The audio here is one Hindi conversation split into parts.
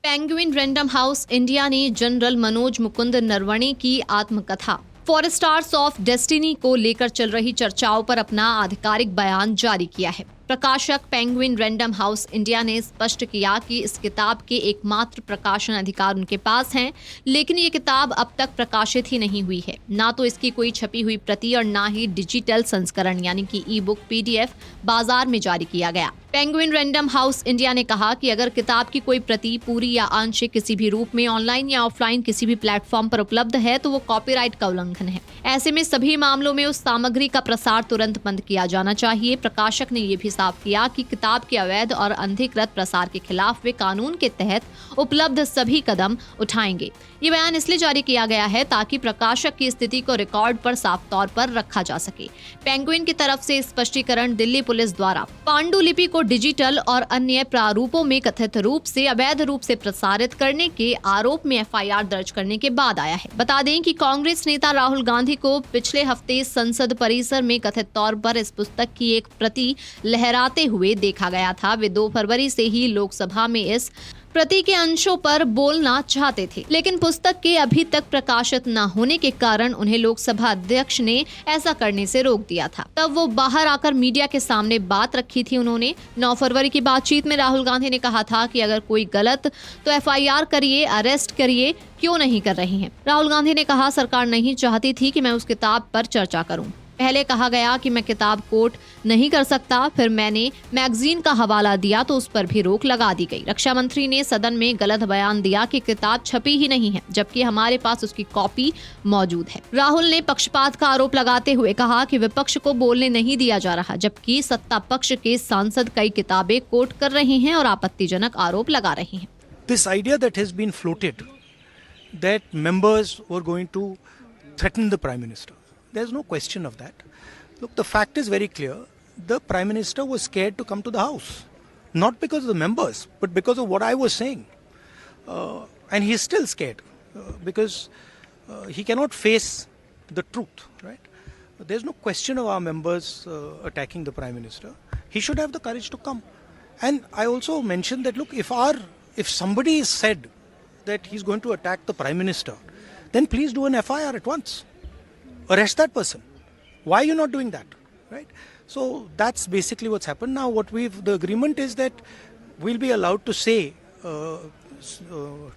पेंगुइन रैंडम हाउस इंडिया ने जनरल मनोज मुकुंद नरवणे की आत्मकथा फॉर स्टार्स ऑफ डेस्टिनी को लेकर चल रही चर्चाओं पर अपना आधिकारिक बयान जारी किया है। प्रकाशक पेंगुइन रैंडम हाउस इंडिया ने स्पष्ट किया कि इस किताब के एकमात्र प्रकाशन अधिकार उनके पास हैं, लेकिन ये किताब अब तक प्रकाशित ही नहीं हुई है। ना तो इसकी कोई छपी हुई प्रति और ना ही डिजिटल संस्करण यानी कि ई बुक PDF बाजार में जारी किया गया। पेंगुइन रैंडम हाउस इंडिया ने कहा कि अगर किताब की कोई प्रति पूरी या आंशिक किसी भी रूप में ऑनलाइन या ऑफलाइन किसी भी प्लेटफॉर्म पर उपलब्ध है तो वो कॉपीराइट का उल्लंघन है। ऐसे में सभी मामलों में उस सामग्री का प्रसार तुरंत बंद किया जाना चाहिए। प्रकाशक ने ये भी साफ किया कि किताब के अवैध और अनधिकृत प्रसार के खिलाफ वे कानून के तहत उपलब्ध सभी कदम उठाएंगे। ये बयान इसलिए जारी किया गया है ताकि प्रकाशक की स्थिति को रिकॉर्ड पर साफ तौर पर रखा जा सके। पेंगुइन की तरफ से स्पष्टीकरण दिल्ली पुलिस द्वारा पांडुलिपि को डिजिटल और अन्य प्रारूपों में कथित रूप से अवैध रूप से प्रसारित करने के आरोप में FIR दर्ज करने के बाद आया है। बता दें कि कांग्रेस नेता राहुल गांधी को पिछले हफ्ते संसद परिसर में कथित तौर पर इस पुस्तक की एक प्रति लहराते हुए देखा गया था। वे 2 फरवरी से ही लोकसभा में इस प्रति के अंशों पर बोलना चाहते थे, लेकिन पुस्तक के अभी तक प्रकाशित न होने के कारण उन्हें लोकसभा अध्यक्ष ने ऐसा करने से रोक दिया था। तब वो बाहर आकर मीडिया के सामने बात रखी थी। उन्होंने 9 फरवरी की बातचीत में राहुल गांधी ने कहा था कि अगर कोई गलत तो FIR करिए, अरेस्ट करिए, क्यों नहीं कर रही हैं। राहुल गांधी ने कहा सरकार नहीं चाहती थी कि मैं उस किताब पर चर्चा करूं। पहले कहा गया कि मैं किताब कोट नहीं कर सकता, फिर मैंने मैगजीन का हवाला दिया तो उस पर भी रोक लगा दी गई। रक्षा मंत्री ने सदन में गलत बयान दिया कि किताब छपी ही नहीं है, जबकि हमारे पास उसकी कॉपी मौजूद है। राहुल ने पक्षपात का आरोप लगाते हुए कहा कि विपक्ष को बोलने नहीं दिया जा रहा, जबकि सत्ता पक्ष के सांसद कई किताबें कोट कर रहे हैं और आपत्तिजनक आरोप लगा रहे हैं। This idea that has been floated that members were going to threaten the Prime Minister. There's no question of that. Look, the fact is very clear. The Prime Minister was scared to come to the House. Not because of the members, but because of what I was saying. And he's still scared because he cannot face the truth, right? There's no question of our members attacking the Prime Minister. He should have the courage to come. And I also mentioned that, look, if somebody is said that he's going to attack the Prime Minister, then please do an FIR at once. Arrest that person. Why are you not doing that? Right? So that's basically what's happened. Now the agreement is that we'll be allowed to say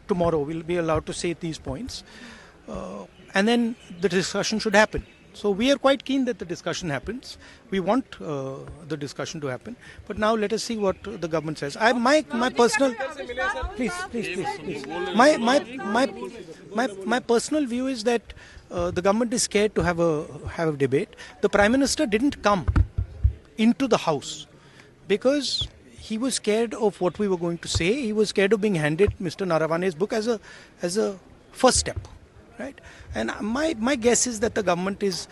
tomorrow, we'll be allowed to say these points and then the discussion should happen. So we are quite keen that the discussion happens. We want the discussion to happen. But now let us see what the government says. My personal, please. My personal view is that the government is scared to have a debate. The Prime Minister didn't come into the House because he was scared of what we were going to say. He was scared of being handed Mr. Naravane's book as a first step. Right? And my guess is that the government is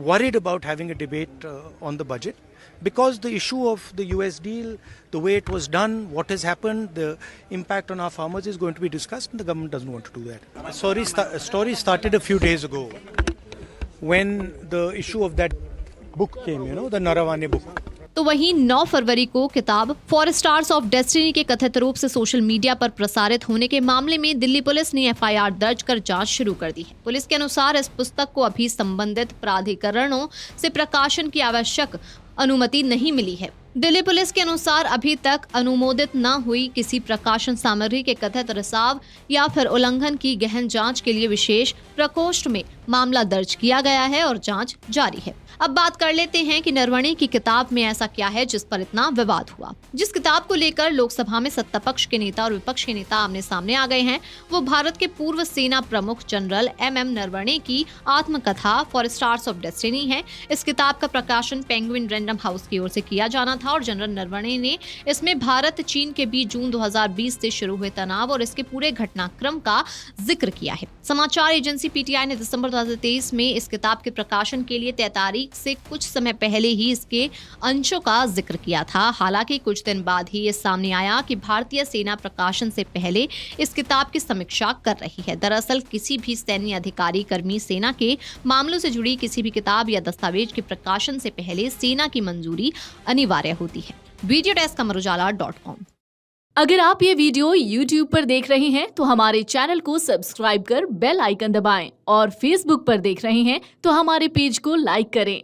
worried about having a debate on the budget because the issue of the US deal, the way it was done, what has happened, the impact on our farmers is going to be discussed, and the government doesn't want to do that. Story started a few days ago when the issue of that book came, the Naravane book. तो वहीं 9 फरवरी को किताब फॉर स्टार्स ऑफ डेस्टिनी के कथित रूप से सोशल मीडिया पर प्रसारित होने के मामले में दिल्ली पुलिस ने FIR दर्ज कर जांच शुरू कर दी है। पुलिस के अनुसार इस पुस्तक को अभी संबंधित प्राधिकरणों से प्रकाशन की आवश्यक अनुमति नहीं मिली है। दिल्ली पुलिस के अनुसार अभी तक अनुमोदित न हुई किसी प्रकाशन सामग्री के कथित रिसाव या फिर उल्लंघन की गहन जांच के लिए विशेष प्रकोष्ठ में मामला दर्ज किया गया है और जांच जारी है। अब बात कर लेते हैं कि नरवणे की किताब में ऐसा क्या है जिस पर इतना विवाद हुआ। जिस किताब को लेकर लोकसभा में सत्ता पक्ष के नेता और विपक्ष के नेता आमने सामने आ गए हैं, वो भारत के पूर्व सेना प्रमुख जनरल MM नरवणे की आत्मकथा फॉर स्टार्स ऑफ डेस्टिनी है। इस किताब का प्रकाशन पेंगुइन रैंडम हाउस की ओर से किया जाना था और जनरल नरवणे ने इसमें भारत चीन के बीच जून 2020 से शुरू हुए तनाव और इसके पूरे घटनाक्रम का जिक्र किया है। समाचार एजेंसी PTI ने दिसंबर 2023 में इस किताब के प्रकाशन के लिए तय तारीख से कुछ समय पहले ही इसके अंशों का जिक्र किया था। हालांकि कुछ दिन बाद ही ये सामने आया कि भारतीय सेना प्रकाशन से पहले इस किताब की समीक्षा कर रही है। दरअसल किसी भी सैन्य अधिकारी कर्मी सेना के मामलों से जुड़ी किसी भी किताब या दस्तावेज के प्रकाशन से पहले सेना की मंजूरी अनिवार्य होती है। वीडियो डेस्क अमर उजाला.com। अगर आप ये वीडियो YouTube पर देख रहे हैं तो हमारे चैनल को सब्सक्राइब कर बेल आइकन दबाएं और Facebook पर देख रहे हैं तो हमारे पेज को लाइक करें।